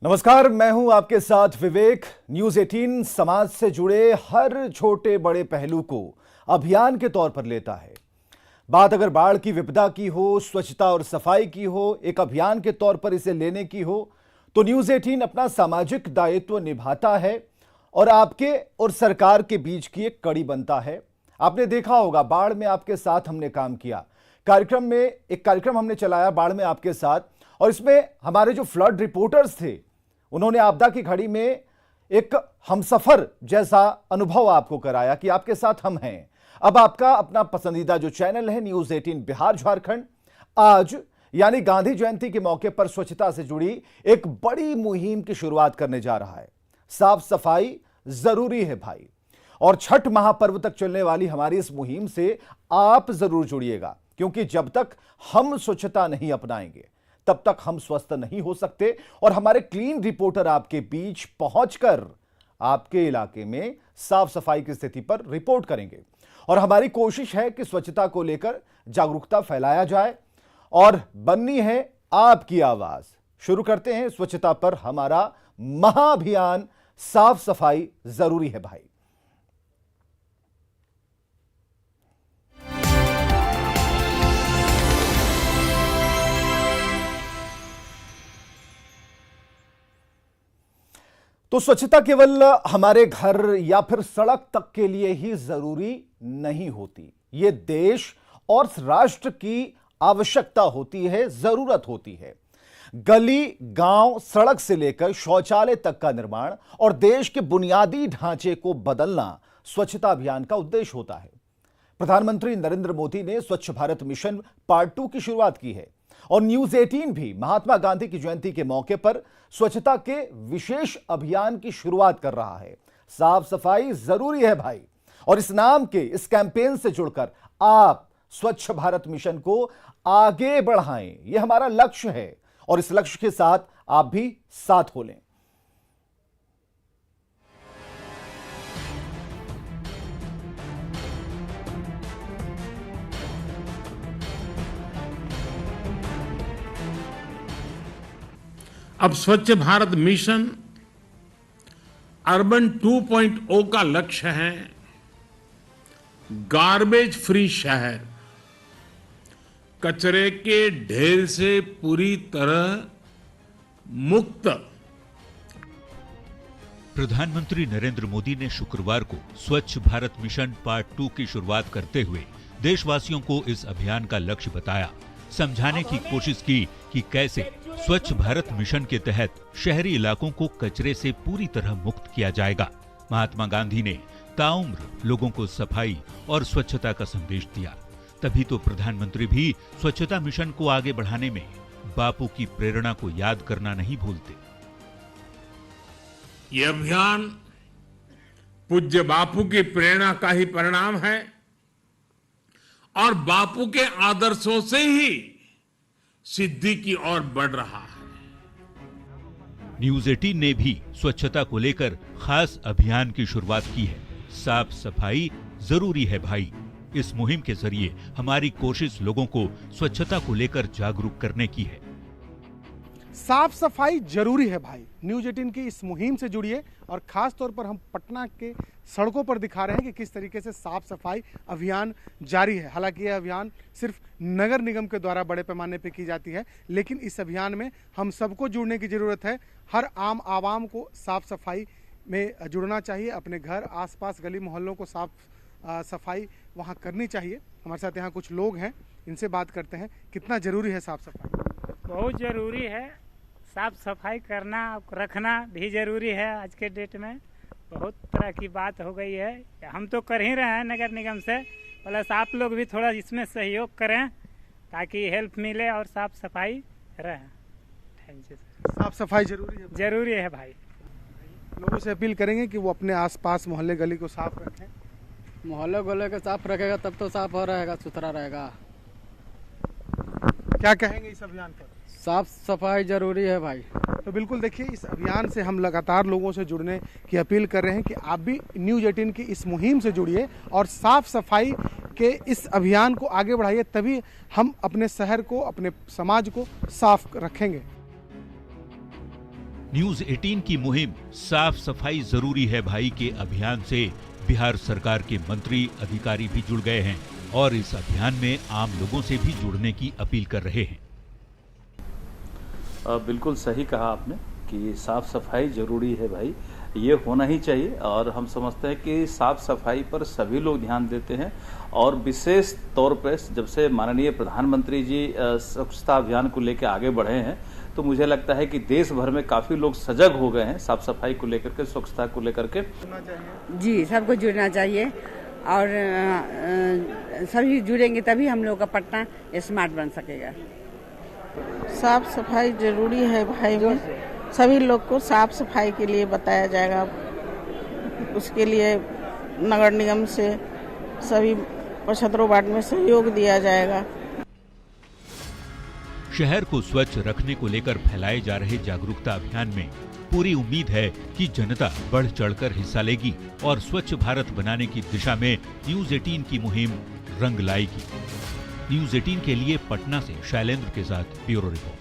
नमस्कार, मैं हूं आपके साथ विवेक। न्यूज 18 समाज से जुड़े हर छोटे बड़े पहलू को अभियान के तौर पर लेता है। बात अगर बाढ़ की विपदा की हो, स्वच्छता और सफाई की हो, एक अभियान के तौर पर इसे लेने की हो, तो न्यूज 18 अपना सामाजिक दायित्व निभाता है और आपके और सरकार के बीच की एक कड़ी बनता है। आपने देखा होगा, बाढ़ में आपके साथ हमने काम किया। एक कार्यक्रम हमने चलाया बाढ़ में आपके साथ, और इसमें हमारे जो फ्लड रिपोर्टर्स थे, उन्होंने आपदा की घड़ी में एक हमसफर जैसा अनुभव आपको कराया कि आपके साथ हम हैं। अब आपका अपना पसंदीदा जो चैनल है न्यूज 18 बिहार झारखंड, आज यानी गांधी जयंती के मौके पर स्वच्छता से जुड़ी एक बड़ी मुहिम की शुरुआत करने जा रहा है। साफ सफाई जरूरी है भाई, और छठ महापर्व तक चलने वाली हमारी इस मुहिम से आप जरूर जुड़िएगा, क्योंकि जब तक हम स्वच्छता नहीं अपनाएंगे तब तक हम स्वस्थ नहीं हो सकते। और हमारे क्लीन रिपोर्टर आपके बीच पहुंचकर आपके इलाके में साफ सफाई की स्थिति पर रिपोर्ट करेंगे। और हमारी कोशिश है कि स्वच्छता को लेकर जागरूकता फैलाया जाए और बननी है आपकी आवाज। शुरू करते हैं स्वच्छता पर हमारा महाअभियान, साफ सफाई जरूरी है भाई। तो स्वच्छता केवल हमारे घर या फिर सड़क तक के लिए ही जरूरी नहीं होती, ये देश और राष्ट्र की आवश्यकता होती है, जरूरत होती है। गली, गांव, सड़क से लेकर शौचालय तक का निर्माण और देश के बुनियादी ढांचे को बदलना स्वच्छता अभियान का उद्देश्य होता है। प्रधानमंत्री नरेंद्र मोदी ने स्वच्छ भारत मिशन पार्ट 2 की शुरुआत की है, और न्यूज 18 भी महात्मा गांधी की जयंती के मौके पर स्वच्छता के विशेष अभियान की शुरुआत कर रहा है। साफ सफाई जरूरी है भाई, और इस नाम के इस कैंपेन से जुड़कर आप स्वच्छ भारत मिशन को आगे बढ़ाएं, यह हमारा लक्ष्य है, और इस लक्ष्य के साथ आप भी साथ हो लें। अब स्वच्छ भारत मिशन अर्बन 2.0 का लक्ष्य है गार्बेज फ्री शहर, कचरे के ढेर से पूरी तरह मुक्त। प्रधानमंत्री नरेंद्र मोदी ने शुक्रवार को स्वच्छ भारत मिशन पार्ट 2 की शुरुआत करते हुए देशवासियों को इस अभियान का लक्ष्य बताया, समझाने की कोशिश की कि कैसे स्वच्छ भारत मिशन के तहत शहरी इलाकों को कचरे से पूरी तरह मुक्त किया जाएगा। महात्मा गांधी ने ताउम्र लोगों को सफाई और स्वच्छता का संदेश दिया, तभी तो प्रधानमंत्री भी स्वच्छता मिशन को आगे बढ़ाने में बापू की प्रेरणा को याद करना नहीं भूलते। ये अभियान पूज्य बापू की प्रेरणा का ही परिणाम है, और बापू के आदर्शों से ही सिद्धि की ओर बढ़ रहा है। न्यूज 18 ने भी स्वच्छता को लेकर खास अभियान की शुरुआत की है। साफ सफाई जरूरी है भाई, इस मुहिम के जरिए हमारी कोशिश लोगों को स्वच्छता को लेकर जागरूक करने की है। साफ सफाई जरूरी है भाई, न्यूज 18 की इस मुहिम से जुड़िए। और खास तौर पर हम पटना के सड़कों पर दिखा रहे हैं कि किस तरीके से साफ सफाई अभियान जारी है। हालांकि यह अभियान सिर्फ नगर निगम के द्वारा बड़े पैमाने पर की जाती है, लेकिन इस अभियान में हम सबको जुड़ने की जरूरत है। हर आम आवाम को साफ सफाई में जुड़ना चाहिए, अपने घर, आसपास, गली मोहल्लों को साफ सफाई वहाँ करनी चाहिए। हमारे साथ यहाँ कुछ लोग हैं, इनसे बात करते हैं कितना जरूरी है साफ सफाई। बहुत जरूरी है, साफ सफाई करना रखना भी जरूरी है। आज के डेट में बहुत तरह की बात हो गई है, हम तो कर ही रहे हैं नगर निगम से, प्लस आप लोग भी थोड़ा इसमें सहयोग करें ताकि हेल्प मिले और साफ सफाई रहे। Thank you. साफ सफाई जरूरी है भाई। लोगों से अपील करेंगे कि वो अपने आसपास मोहल्ले गली को साफ रखें। मोहल्ले गोले के साफ रखेगा तब तो साफ हो रहेगा, सुथरा रहेगा। क्या कहेंगे इस अभियान पर? साफ सफाई जरूरी है भाई। तो बिल्कुल देखिए, इस अभियान से हम लगातार लोगों से जुड़ने की अपील कर रहे हैं कि आप भी न्यूज 18 की इस मुहिम से जुड़िए और साफ सफाई के इस अभियान को आगे बढ़ाइए, तभी हम अपने शहर को, अपने समाज को साफ रखेंगे। न्यूज 18 की मुहिम साफ सफाई जरूरी है भाई के अभियान से बिहार सरकार के मंत्री अधिकारी भी जुड़ गए हैं और इस अभियान में आम लोगों से भी जुड़ने की अपील कर रहे हैं। बिल्कुल सही कहा आपने कि साफ सफाई जरूरी है भाई, ये होना ही चाहिए। और हम समझते हैं कि साफ सफाई पर सभी लोग ध्यान देते हैं और विशेष तौर पर जब से माननीय प्रधानमंत्री जी स्वच्छता अभियान को लेकर आगे बढ़े हैं तो मुझे लगता है कि देश भर में काफी लोग सजग हो गए हैं साफ सफाई को लेकर के, स्वच्छता को लेकर के। जी, सबको जुड़ना चाहिए और सभी जुड़ेंगे तभी हम लोग का पटना स्मार्ट बन सकेगा। साफ सफाई जरूरी है भाई में, सभी लोग को साफ सफाई के लिए बताया जाएगा। उसके लिए नगर निगम से सभी 75 वार्ड में सहयोग दिया जाएगा। शहर को स्वच्छ रखने को लेकर फैलाए जा रहे जागरूकता अभियान में पूरी उम्मीद है कि जनता बढ़ चढ़कर हिस्सा लेगी और स्वच्छ भारत बनाने की दिशा में न्यूज 18 की मुहिम रंग लाएगी। न्यूज 18 के लिए पटना से शैलेंद्र के साथ ब्यूरो रिपोर्ट।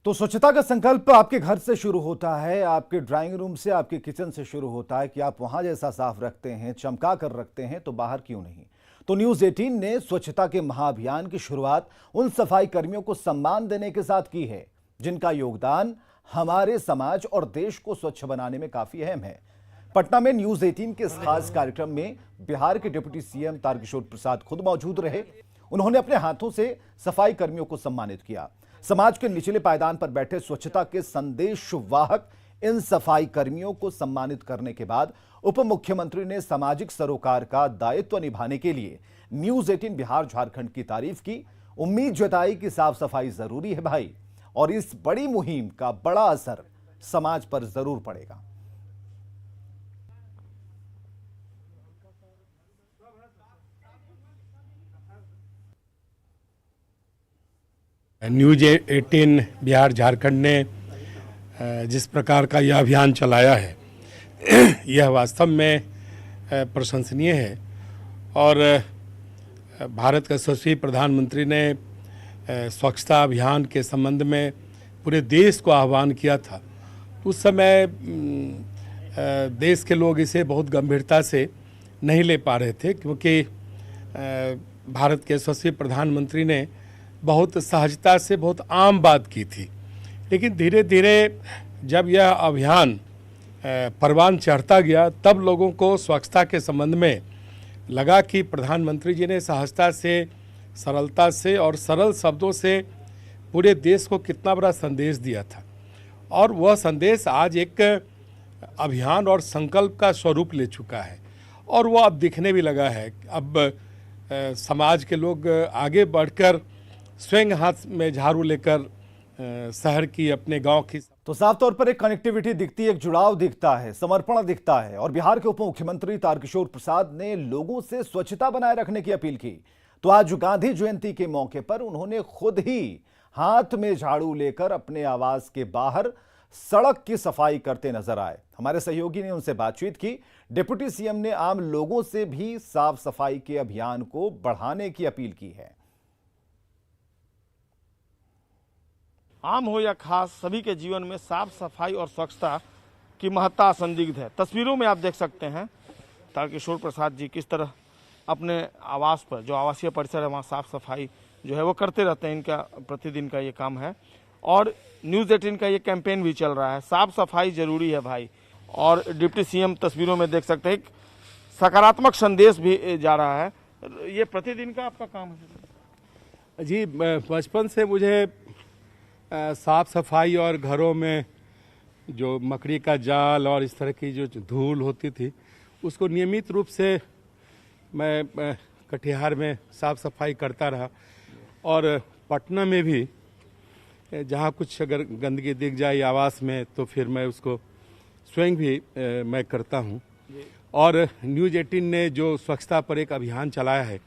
तो स्वच्छता का संकल्प आपके घर से शुरू होता है, आपके ड्राइंग रूम से, आपके किचन से शुरू होता है कि आप वहां जैसा साफ रखते हैं, चमका कर रखते हैं तो बाहर क्यों नहीं। तो न्यूज 18 ने स्वच्छता के महाअभियान की शुरुआत उन सफाई कर्मियों को सम्मान देने के साथ की है जिनका योगदान हमारे समाज और देश को स्वच्छ बनाने में काफी अहम है। पटना में न्यूज 18 के इस खास कार्यक्रम में बिहार के डिप्टी सीएम तारकिशोर प्रसाद खुद मौजूद रहे। उन्होंने अपने हाथों से सफाई कर्मियों को सम्मानित किया। समाज के निचले पायदान पर बैठे स्वच्छता के संदेशवाहक इन सफाई कर्मियों को सम्मानित करने के बाद उप मुख्यमंत्री ने सामाजिक सरोकार का दायित्व निभाने के लिए न्यूज 18 बिहार झारखंड की तारीफ की। उम्मीद जताई कि साफ सफाई जरूरी है भाई और इस बड़ी मुहिम का बड़ा असर समाज पर जरूर पड़ेगा। न्यूज 18 बिहार झारखंड ने जिस प्रकार का यह अभियान चलाया है यह वास्तव में प्रशंसनीय है। और भारत के यशस्वी प्रधानमंत्री ने स्वच्छता अभियान के संबंध में पूरे देश को आह्वान किया था। उस समय देश के लोग इसे बहुत गंभीरता से नहीं ले पा रहे थे क्योंकि भारत के यशस्वी प्रधानमंत्री ने बहुत सहजता से बहुत आम बात की थी। लेकिन धीरे धीरे जब यह अभियान परवान चढ़ता गया तब लोगों को स्वच्छता के संबंध में लगा कि प्रधानमंत्री जी ने सहजता से, सरलता से और सरल शब्दों से पूरे देश को कितना बड़ा संदेश दिया था। और वह संदेश आज एक अभियान और संकल्प का स्वरूप ले चुका है और वह अब दिखने भी लगा है। अब समाज के लोग आगे बढ़कर स्वयं हाथ में झाड़ू लेकर शहर की, अपने गांव की। तो साफ तौर पर एक कनेक्टिविटी दिखती है, एक जुड़ाव दिखता है, समर्पण दिखता है। और बिहार के उप मुख्यमंत्री तारकिशोर प्रसाद ने लोगों से स्वच्छता बनाए रखने की अपील की। तो आज गांधी जयंती के मौके पर उन्होंने खुद ही हाथ में झाड़ू लेकर अपने आवास के बाहर सड़क की सफाई करते नजर आए। हमारे सहयोगी ने उनसे बातचीत की। डिप्टी सीएम ने आम लोगों से भी साफ सफाई के अभियान को बढ़ाने की अपील की है। आम हो या खास, सभी के जीवन में साफ सफाई और स्वच्छता की महत्ता संदिग्ध है। तस्वीरों में आप देख सकते हैं तारकिशोर प्रसाद जी किस तरह अपने आवास पर, जो आवासीय परिसर है वहाँ साफ सफाई जो है वो करते रहते हैं। इनका प्रतिदिन का ये काम है। और न्यूज़ 18 का ये कैंपेन भी चल रहा है, साफ सफाई जरूरी है भाई। और डिप्टी सीएम तस्वीरों में देख सकते हैं एक सकारात्मक संदेश भी जा रहा है। ये प्रतिदिन का आपका काम है? जी, बचपन से मुझे साफ सफाई और घरों में जो मकड़ी का जाल और इस तरह की जो धूल होती थी उसको नियमित रूप से मैं कटिहार में साफ सफाई करता रहा। और पटना में भी जहाँ कुछ अगर गंदगी दिख जाए आवास में तो फिर मैं उसको स्वयं भी मैं करता हूँ। और न्यूज़ 18 ने जो स्वच्छता पर एक अभियान चलाया है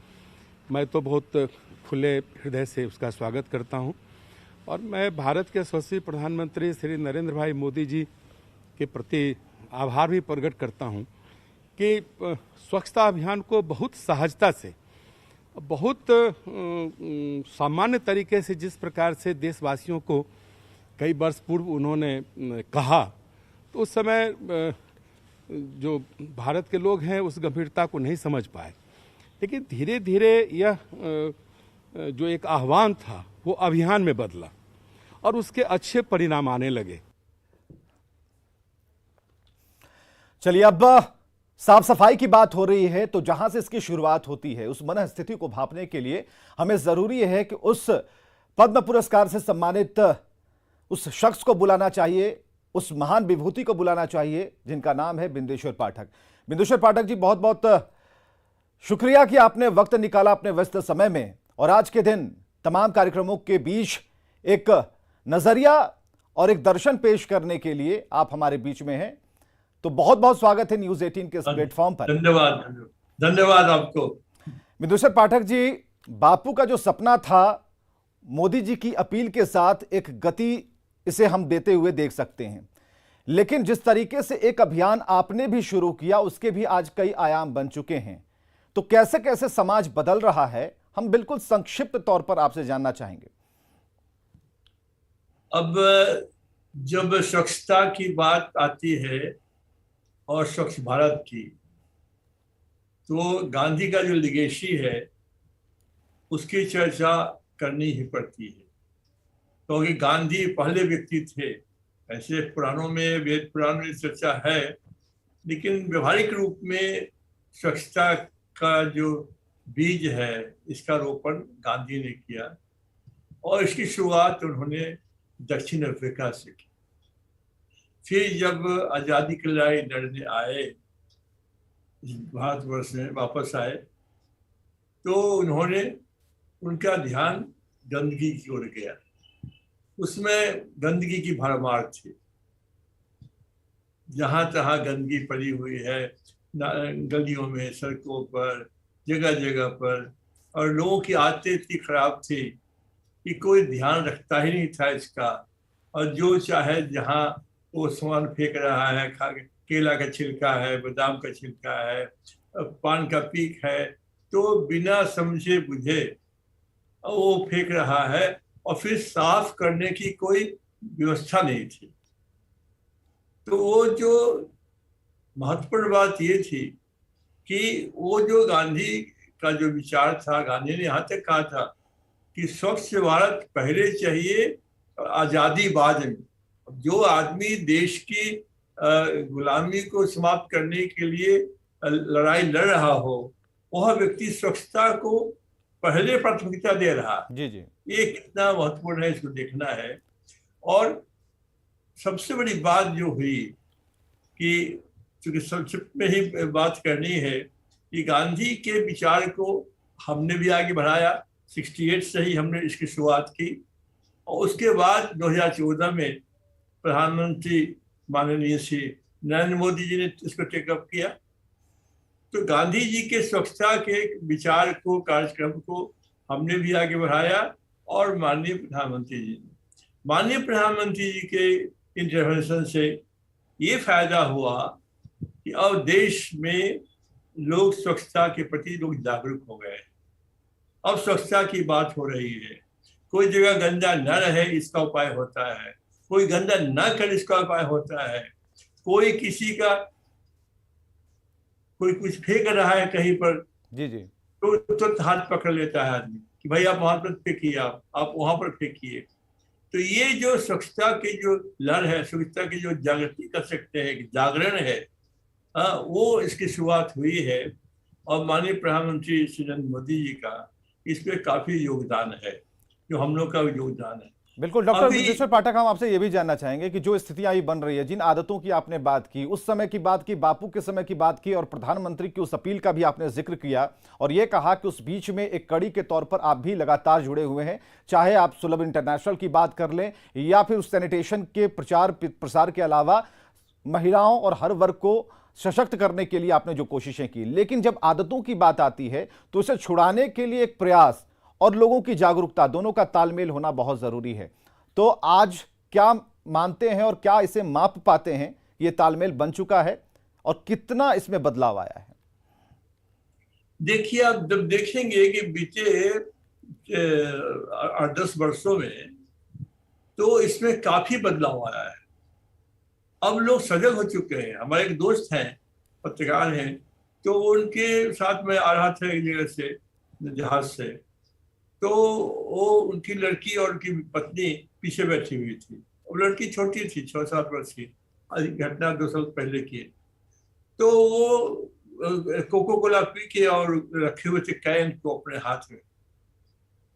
मैं तो बहुत खुले हृदय से उसका स्वागत करता हूँ। और मैं भारत के यशस्वी प्रधानमंत्री श्री नरेंद्र भाई मोदी जी के प्रति आभार भी प्रकट करता हूं कि स्वच्छता अभियान को बहुत सहजता से बहुत सामान्य तरीके से जिस प्रकार से देशवासियों को कई वर्ष पूर्व उन्होंने कहा, तो उस समय जो भारत के लोग हैं उस गंभीरता को नहीं समझ पाए। लेकिन धीरे धीरे यह जो एक आह्वान था वो अभियान में बदला और उसके अच्छे परिणाम आने लगे। चलिए, अब साफ सफाई की बात हो रही है तो जहां से इसकी शुरुआत होती है उस मन स्थिति को भांपने के लिए हमें जरूरी है कि उस पद्म पुरस्कार से सम्मानित उस शख्स को बुलाना चाहिए, उस महान विभूति को बुलाना चाहिए जिनका नाम है बिंदेश्वर पाठक। बिंदेश्वर पाठक जी, बहुत बहुत शुक्रिया कि आपने वक्त निकाला अपने व्यस्त समय में और आज के दिन तमाम कार्यक्रमों के बीच एक नजरिया और एक दर्शन पेश करने के लिए आप हमारे बीच में हैं। तो बहुत बहुत स्वागत है न्यूज 18 के इस प्लेटफॉर्म पर। धन्यवाद आपको। बिंदेश्वर पाठक जी, बापू का जो सपना था मोदी जी की अपील के साथ एक गति इसे हम देते हुए देख सकते हैं, लेकिन जिस तरीके से एक अभियान आपने भी शुरू किया उसके भी आज कई आयाम बन चुके हैं। तो कैसे कैसे समाज बदल रहा है, हम बिल्कुल संक्षिप्त तौर पर आपसे जानना चाहेंगे। अब जब स्वच्छता की बात आती है और स्वच्छ भारत की, तो गांधी का जो लिगेसी है उसकी चर्चा करनी ही पड़ती है, क्योंकि गांधी पहले व्यक्ति थे। ऐसे पुराणों में, वेद पुराण में चर्चा है, लेकिन व्यवहारिक रूप में स्वच्छता का जो बीज है इसका रोपण गांधी ने किया और इसकी शुरुआत उन्होंने दक्षिण अफ्रीका से की। फिर जब आज़ादी की लड़ाई लड़ने आए, भारतवर्ष में वापस आए, तो उन्होंने, उनका ध्यान गंदगी की ओर गया। उसमें गंदगी की भरमार थी, जहाँ तहाँ गंदगी पड़ी हुई है, गलियों में, सड़कों पर, जगह जगह पर, और लोगों की आदतें इतनी खराब थी कि कोई ध्यान रखता ही नहीं था इसका, और जो चाहे जहाँ वो सामान फेंक रहा है, केला का छिलका है, बादाम का छिलका है, पान का पीक है, तो बिना समझे बुझे वो फेंक रहा है और फिर साफ करने की कोई व्यवस्था नहीं थी। तो वो जो महत्वपूर्ण बात ये थी कि वो जो गांधी का जो विचार था, गांधी ने यहाँ तक कहा था कि स्वच्छ भारत पहले चाहिए, आज़ादी बाद में। जो आदमी देश की गुलामी को समाप्त करने के लिए लड़ाई लड़ रहा हो, वह व्यक्ति स्वच्छता को पहले प्राथमिकता दे रहा है। जी जी, ये कितना महत्वपूर्ण है, इसको देखना है। और सबसे बड़ी बात जो हुई कि चूंकि संक्षिप्त में ही बात करनी है कि गांधी के विचार को हमने भी आगे बढ़ाया, 68 से ही हमने इसकी शुरुआत की, और उसके बाद 2014 में प्रधानमंत्री माननीय श्री नरेंद्र मोदी जी ने इसको टेकअप किया। तो गांधी जी के स्वच्छता के विचार को, कार्यक्रम को हमने भी आगे बढ़ाया और माननीय प्रधानमंत्री जी ने, माननीय प्रधानमंत्री जी के इंटरवेंशन से ये फायदा हुआ कि अब देश में लोग स्वच्छता के प्रति लोग जागरूक हो गए। अब स्वच्छता की बात हो रही है, कोई जगह गंदा न रहे इसका उपाय होता है, कोई गंदा न करे इसका उपाय होता है, कोई किसी का कोई कुछ फेंक रहा है कहीं पर, जी जी, तो तुरंत हाथ पकड़ लेता है आदमी कि भाई आप वहां पर फेंकिए, आप वहां पर फेंकिए। तो ये जो स्वच्छता की जो लहर है, स्वच्छता की जो जागृति कर सकते हैं, जागरण है, वो इसकी शुरुआत हुई है। और माननीय प्रधानमंत्री श्री नरेंद्र मोदी जी का इस पे काफी योगदान है, जो हम लोग का भी योगदान है। बिल्कुल। डॉक्टर बिंदेश्वर पाठक, हम आपसे ये भी जानना चाहेंगे कि जो स्थितियां ये बन रही है, जिन आदतों की आपने बात की, उस समय की बात की, बापू के समय की बात की और प्रधानमंत्री की उस अपील का भी आपने जिक्र किया और ये कहा कि उस बीच में एक कड़ी के तौर पर आप भी लगातार जुड़े हुए हैं, चाहे आप सुलभ इंटरनेशनल की बात कर लें या फिर उस सैनिटेशन के प्रचार प्रसार के अलावा महिलाओं और हर वर्ग को सशक्त करने के लिए आपने जो कोशिशें की। लेकिन जब आदतों की बात आती है तो इसे छुड़ाने के लिए एक प्रयास और लोगों की जागरूकता, दोनों का तालमेल होना बहुत जरूरी है। तो आज क्या मानते हैं और क्या इसे माप पाते हैं, ये तालमेल बन चुका है और कितना इसमें बदलाव आया है? देखिए, आप जब देखेंगे कि बीते 8-10 वर्षों में तो इसमें काफी बदलाव आया है। अब लोग सजग हो चुके हैं। हमारे एक दोस्त हैं, पत्रकार हैं, तो उनके साथ में आ रहा था एक जगह से, जहाज से, तो वो उनकी लड़की और उनकी पत्नी पीछे बैठी हुई थी। वो लड़की छोटी थी, 6-7 वर्ष की, घटना 2 साल पहले की। तो वो कोको कोला पी के और रखे हुए थे कैन को अपने हाथ में।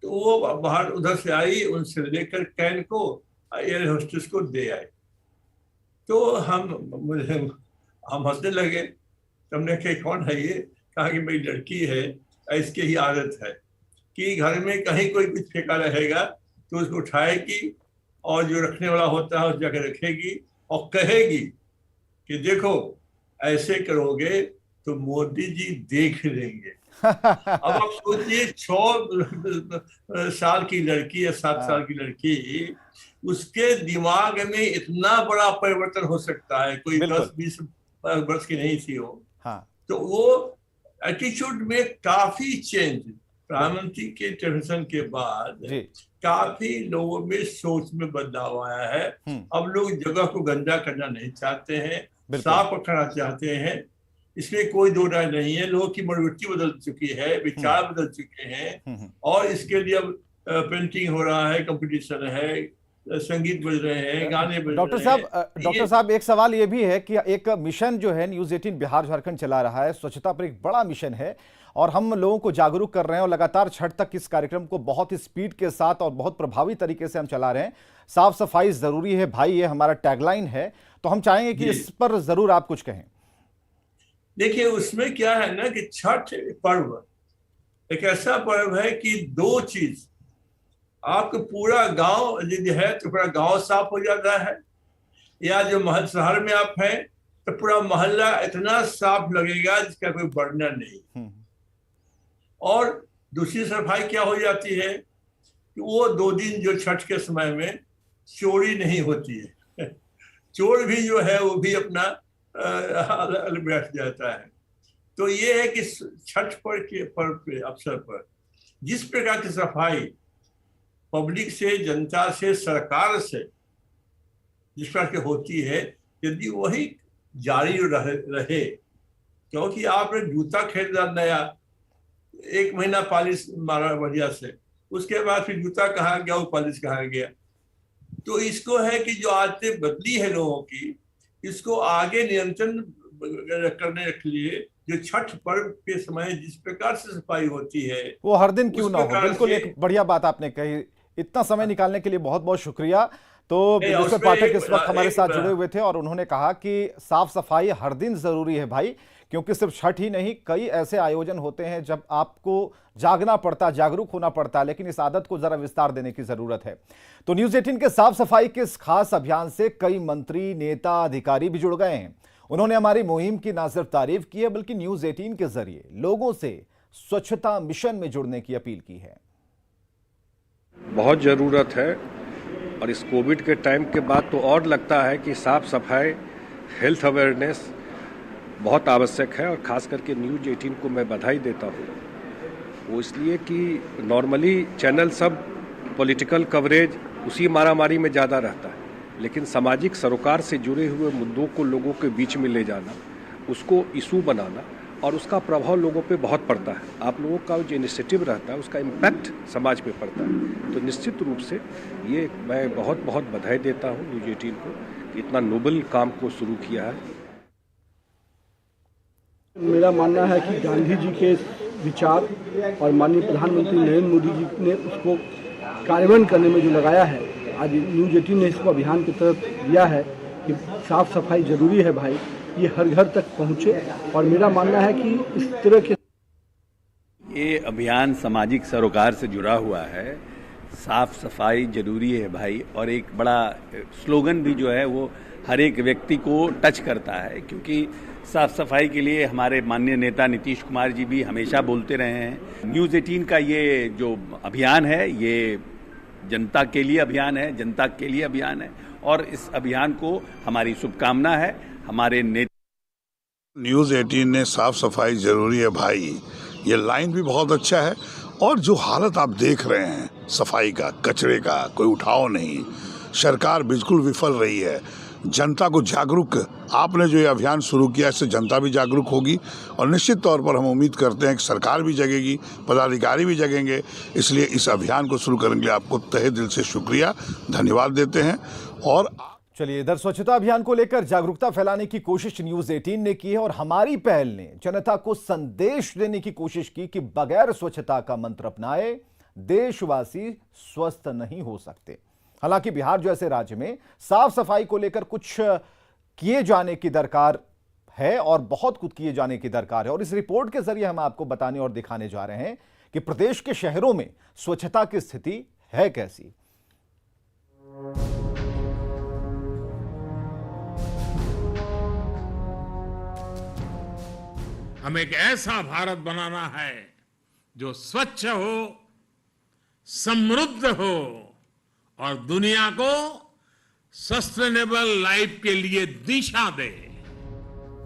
तो वो बाहर उधर से आई, उनसे लेकर कैन को एयर होस्टेस को दे आए। तो हम हंसने लगे। हमने कहा कौन है ये? कहा कि मेरी लड़की है, इसकी ही आदत है कि घर में कहीं कोई कुछ फेंका रहेगा तो उसको उठाएगी और जो रखने वाला होता है उस जगह रखेगी और कहेगी कि देखो ऐसे करोगे तो मोदी जी देख लेंगे। अब आप सोचिए, 6 साल की लड़की या 7 साल की लड़की, उसके दिमाग में इतना बड़ा परिवर्तन हो सकता है। कोई 10-20 वर्ष की नहीं थी वो। हाँ। तो वो एटीट्यूड में काफी चेंज, प्रधानमंत्री के इंटरवेंशन के बाद काफी लोगों में सोच में बदलाव आया है। अब लोग जगह को गंदा करना नहीं चाहते हैं, साफ रखना चाहते हैं। इसमें कोई दो राय नहीं है। लोगों की मनोवृत्ति बदल चुकी है, विचार बदल चुके हैं और इसके लिए अब पेंटिंग हो रहा है, कंपटीशन है, संगीत बज रहे हैं, गाने बज रहे हैं। डॉक्टर साहब, एक सवाल ये भी है कि एक मिशन जो है न्यूज़ 18 बिहार झारखंड चला रहा है, स्वच्छता पर एक बड़ा मिशन है और हम लोगों को जागरूक कर रहे हैं और लगातार छठ तक इस कार्यक्रम को बहुत ही स्पीड के साथ और बहुत प्रभावी तरीके से हम चला रहे हैं। साफ सफाई जरूरी है भाई, ये हमारा टैगलाइन है। तो हम चाहेंगे कि इस पर जरूर आप कुछ कहें। देखिए, उसमें क्या है ना कि छठ पर्व एक ऐसा पर्व है कि 2 चीज, आपका पूरा गांव यदि है तो पूरा गांव साफ हो जाता है, या जो शहर में आप हैं तो पूरा मोहल्ला इतना साफ लगेगा जिसका कोई वर्णन नहीं। और दूसरी सफाई क्या हो जाती है कि वो 2 दिन जो छठ के समय में चोरी नहीं होती है। चोर भी जो है वो भी अपना बैठ जाता है। तो ये है कि छठ पर्व के अवसर पर जिस प्रकार की सफाई पब्लिक से, जनता से, सरकार से जिस प्रकार की होती है, यदि वही जारी रहे, क्योंकि आपने जूता खरीदा नया, 1 महीना पॉलिश मारा बढ़िया से, उसके बाद फिर जूता कहाँ गया, वो पॉलिश कहाँ गया। तो इसको है कि जो आदतें बदली है लोगों की, इसको आगे नियंत्रण करने के लिए जो छठ पर्व के समय जिस प्रकार से सफाई होती है वो हर दिन क्यों ना हो। बिल्कुल एक बढ़िया बात आपने कही। इतना समय निकालने के लिए बहुत बहुत शुक्रिया। तो विजय पाठक इस वक्त हमारे साथ जुड़े हुए थे और उन्होंने कहा कि साफ सफाई हर दिन जरूरी है भाई, क्योंकि सिर्फ छठ ही नहीं, कई ऐसे आयोजन होते हैं जब आपको जागना पड़ता, जागरूक होना पड़ता, लेकिन इस आदत को जरा विस्तार देने की जरूरत है। तो न्यूज़ 18 के साफ सफाई के इस खास अभियान से कई मंत्री, नेता, अधिकारी भी जुड़ गए हैं। उन्होंने हमारी मुहिम की न सिर्फ तारीफ की है, बल्कि न्यूज़ 18 के जरिए लोगों से स्वच्छता मिशन में जुड़ने की अपील की है। बहुत ज़रूरत है और इस कोविड के टाइम के बाद तो और लगता है कि साफ सफाई, हेल्थ अवेयरनेस बहुत आवश्यक है। और ख़ास करके न्यूज़ 18 को मैं बधाई देता हूँ। वो इसलिए कि नॉर्मली चैनल सब पॉलिटिकल कवरेज उसी मारामारी में ज़्यादा रहता है, लेकिन सामाजिक सरोकार से जुड़े हुए मुद्दों को लोगों के बीच में ले जाना, उसको इशू बनाना और उसका प्रभाव लोगों पे बहुत पड़ता है। आप लोगों का जो इनिशिएटिव रहता है उसका इम्पैक्ट समाज पे पड़ता है। तो निश्चित रूप से ये मैं बहुत बहुत बधाई देता हूँ न्यूज़ 18 को कि इतना नोबल काम को शुरू किया है। मेरा मानना है कि गांधी जी के विचार और माननीय प्रधानमंत्री नरेंद्र मोदी जी ने उसको कार्यान्वयन करने में जो लगाया है, आज न्यूज़ 18 ने इसको अभियान की तरफ दिया है कि साफ सफाई जरूरी है भाई, ये हर घर तक पहुँचे। और मेरा मानना है कि इस तरह के ये अभियान सामाजिक सरोकार से जुड़ा हुआ है, साफ सफाई जरूरी है भाई, और एक बड़ा स्लोगन भी जो है वो हर एक व्यक्ति को टच करता है, क्योंकि साफ सफाई के लिए हमारे माननीय नेता नीतीश कुमार जी भी हमेशा बोलते रहे हैं। न्यूज़ 18 का ये जो अभियान है, ये जनता के लिए अभियान है, जनता के लिए अभियान है, और इस अभियान को हमारी शुभकामना है। हमारे नेता न्यूज़ 18 ने साफ सफाई जरूरी है भाई, ये लाइन भी बहुत अच्छा है। और जो हालत आप देख रहे हैं सफाई का, कचरे का कोई उठाव नहीं, सरकार बिल्कुल विफल रही है। जनता को जागरूक, आपने जो ये अभियान शुरू किया इससे जनता भी जागरूक होगी और निश्चित तौर पर हम उम्मीद करते हैं कि सरकार भी जगेगी, पदाधिकारी भी जगेंगे। इसलिए इस अभियान को शुरू करने के लिए आपको तहे दिल से शुक्रिया, धन्यवाद देते हैं। और चलिए, इधर स्वच्छता अभियान को लेकर जागरूकता फैलाने की कोशिश न्यूज 18 ने की है और हमारी पहल ने जनता को संदेश देने की कोशिश की कि बगैर स्वच्छता का मंत्र अपनाए देशवासी स्वस्थ नहीं हो सकते। हालांकि बिहार जैसे राज्य में साफ सफाई को लेकर कुछ किए जाने की दरकार है और बहुत कुछ किए जाने की दरकार है और इस रिपोर्ट के जरिए हम आपको बताने और दिखाने जा रहे हैं कि प्रदेश के शहरों में स्वच्छता की स्थिति है कैसी। हमें एक ऐसा भारत बनाना है जो स्वच्छ हो, समृद्ध हो और दुनिया को सस्टेनेबल लाइफ के लिए दिशा दे।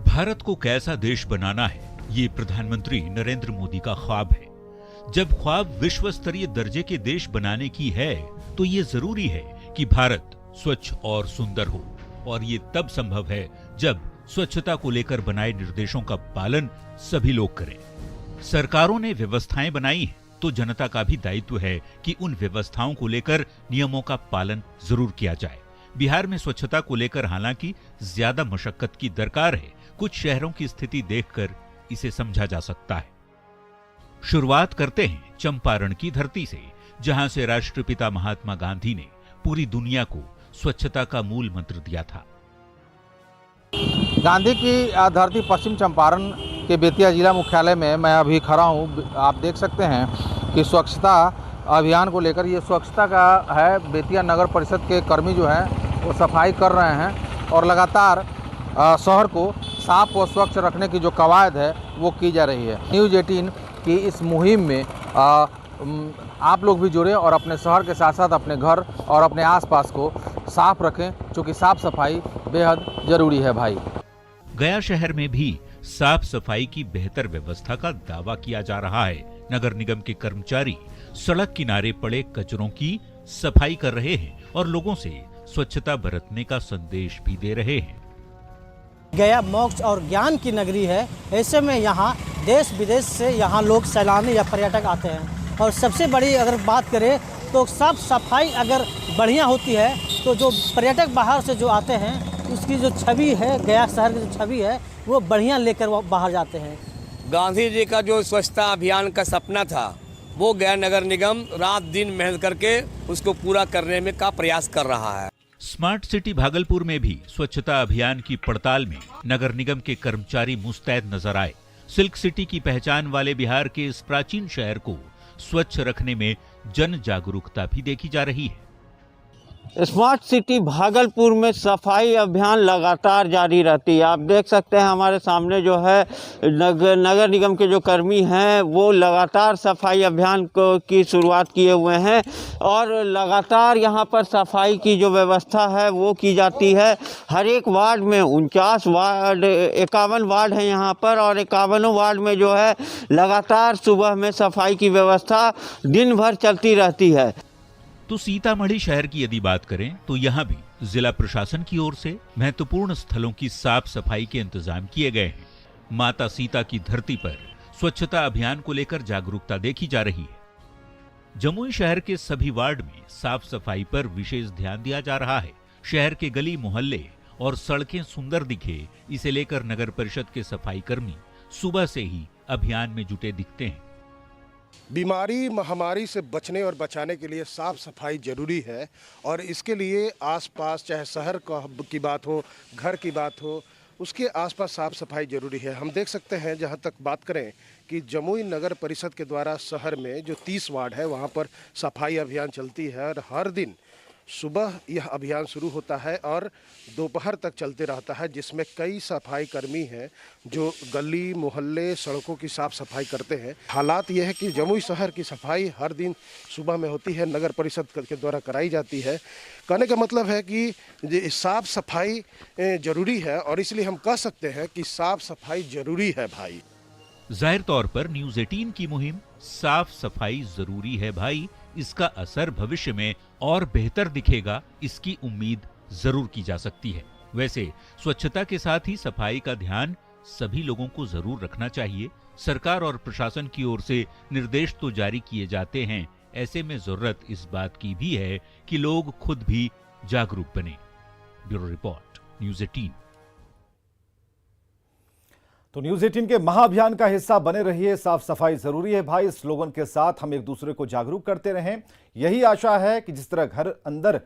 भारत को कैसा देश बनाना है, ये प्रधानमंत्री नरेंद्र मोदी का ख्वाब है। जब ख्वाब विश्व स्तरीय दर्जे के देश बनाने की है तो ये जरूरी है कि भारत स्वच्छ और सुंदर हो और ये तब संभव है जब स्वच्छता को लेकर बनाए निर्देशों का पालन सभी लोग करें। सरकारों ने व्यवस्थाएं बनाई हैं तो जनता का भी दायित्व है कि उन व्यवस्थाओं को लेकर नियमों का पालन जरूर किया जाए। बिहार में स्वच्छता को लेकर हालांकि ज्यादा मशक्कत की दरकार है। कुछ शहरों की स्थिति देखकर इसे समझा जा सकता है। शुरुआत करते हैं चंपारण की धरती से, जहां से राष्ट्रपिता महात्मा गांधी ने पूरी दुनिया को स्वच्छता का मूल मंत्र दिया था। गांधी की धरती पश्चिम चंपारण के बेतिया जिला मुख्यालय में मैं अभी खड़ा हूँ। आप देख सकते हैं कि स्वच्छता अभियान को लेकर, ये स्वच्छता का है, बेतिया नगर परिषद के कर्मी जो हैं वो सफाई कर रहे हैं और लगातार शहर को साफ और स्वच्छ रखने की जो कवायद है वो की जा रही है। न्यूज़ 18 की इस मुहिम में आप लोग भी जुड़े और अपने शहर के साथ साथ अपने घर और अपने आसपास को साफ रखें, क्योंकि साफ सफाई बेहद जरूरी है भाई। गया शहर में भी साफ सफाई की बेहतर व्यवस्था का दावा किया जा रहा है। नगर निगम के कर्मचारी सड़क किनारे पड़े कचरों की सफाई कर रहे हैं और लोगों से स्वच्छता बरतने का संदेश भी दे रहे हैं। गया मोक्ष और ज्ञान की नगरी है, ऐसे में यहाँ देश विदेश से यहाँ लोग सैलानी या पर्यटक आते हैं और सबसे बड़ी अगर बात करें तो साफ सफाई अगर बढ़िया होती है तो जो पर्यटक बाहर से जो आते हैं उसकी जो छवि है, गया शहर की जो छवि है वो बढ़िया लेकर वो बाहर जाते हैं। गांधी जी का जो स्वच्छता अभियान का सपना था वो गया नगर निगम रात दिन मेहनत करके उसको पूरा करने में का प्रयास कर रहा है। स्मार्ट सिटी भागलपुर में भी स्वच्छता अभियान की पड़ताल में नगर निगम के कर्मचारी मुस्तैद नजर आए। सिल्क सिटी की पहचान वाले बिहार के इस प्राचीन शहर को स्वच्छ रखने में जन जागरूकता भी देखी जा रही है। स्मार्ट सिटी भागलपुर में सफाई अभियान लगातार जारी रहती है। आप देख सकते हैं हमारे सामने जो है नगर निगम के जो कर्मी हैं वो लगातार सफाई अभियान की शुरुआत किए हुए हैं और लगातार यहां पर सफाई की जो व्यवस्था है वो की जाती है। हर एक वार्ड में 51 वार्ड हैं यहां पर और 51 वार्ड में जो है लगातार सुबह में सफाई की व्यवस्था दिन भर चलती रहती है। तो सीतामढ़ी शहर की यदि बात करें तो यहाँ भी जिला प्रशासन की ओर से महत्वपूर्ण स्थलों की साफ सफाई के इंतजाम किए गए हैं। माता सीता की धरती पर स्वच्छता अभियान को लेकर जागरूकता देखी जा रही है। जमुई शहर के सभी वार्ड में साफ सफाई पर विशेष ध्यान दिया जा रहा है। शहर के गली मोहल्ले और सड़कें सुंदर दिखे, इसे लेकर नगर परिषद के सफाई कर्मी सुबह से ही अभियान में जुटे दिखते हैं। बीमारी महामारी से बचने और बचाने के लिए साफ सफाई जरूरी है और इसके लिए आसपास चाहे शहर की बात हो, घर की बात हो, उसके आसपास साफ सफाई जरूरी है। हम देख सकते हैं जहां तक बात करें कि जमुई नगर परिषद के द्वारा शहर में जो 30 वार्ड है वहां पर सफाई अभियान चलती है और हर दिन सुबह यह अभियान शुरू होता है और दोपहर तक चलते रहता है, जिसमें कई सफाई कर्मी हैं जो गली मोहल्ले सड़कों की साफ सफाई करते हैं। हालात यह है कि जमुई शहर की सफाई हर दिन सुबह में होती है, नगर परिषद के द्वारा कराई जाती है। कहने का मतलब है कि साफ सफाई जरूरी है और इसलिए हम कह सकते हैं कि साफ सफाई जरूरी है भाई। जाहिर तौर पर न्यूज 18 की मुहिम साफ सफाई जरूरी है भाई, इसका असर भविष्य में और बेहतर दिखेगा, इसकी उम्मीद जरूर की जा सकती है। वैसे स्वच्छता के साथ ही सफाई का ध्यान सभी लोगों को जरूर रखना चाहिए। सरकार और प्रशासन की ओर से निर्देश तो जारी किए जाते हैं, ऐसे में जरूरत इस बात की भी है कि लोग खुद भी जागरूक बने। Bureau report, news 18। तो न्यूज 18 के महाअभियान का हिस्सा बने रहिए। साफ सफाई जरूरी है भाई स्लोगन के साथ हम एक दूसरे को जागरूक करते रहें। यही आशा है कि जिस तरह घर अंदर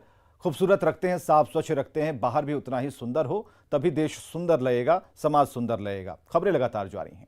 खूबसूरत रखते हैं, साफ स्वच्छ रखते हैं, बाहर भी उतना ही सुंदर हो, तभी देश सुंदर लगेगा, समाज सुंदर लगेगा। खबरें लगातार जारी हैं।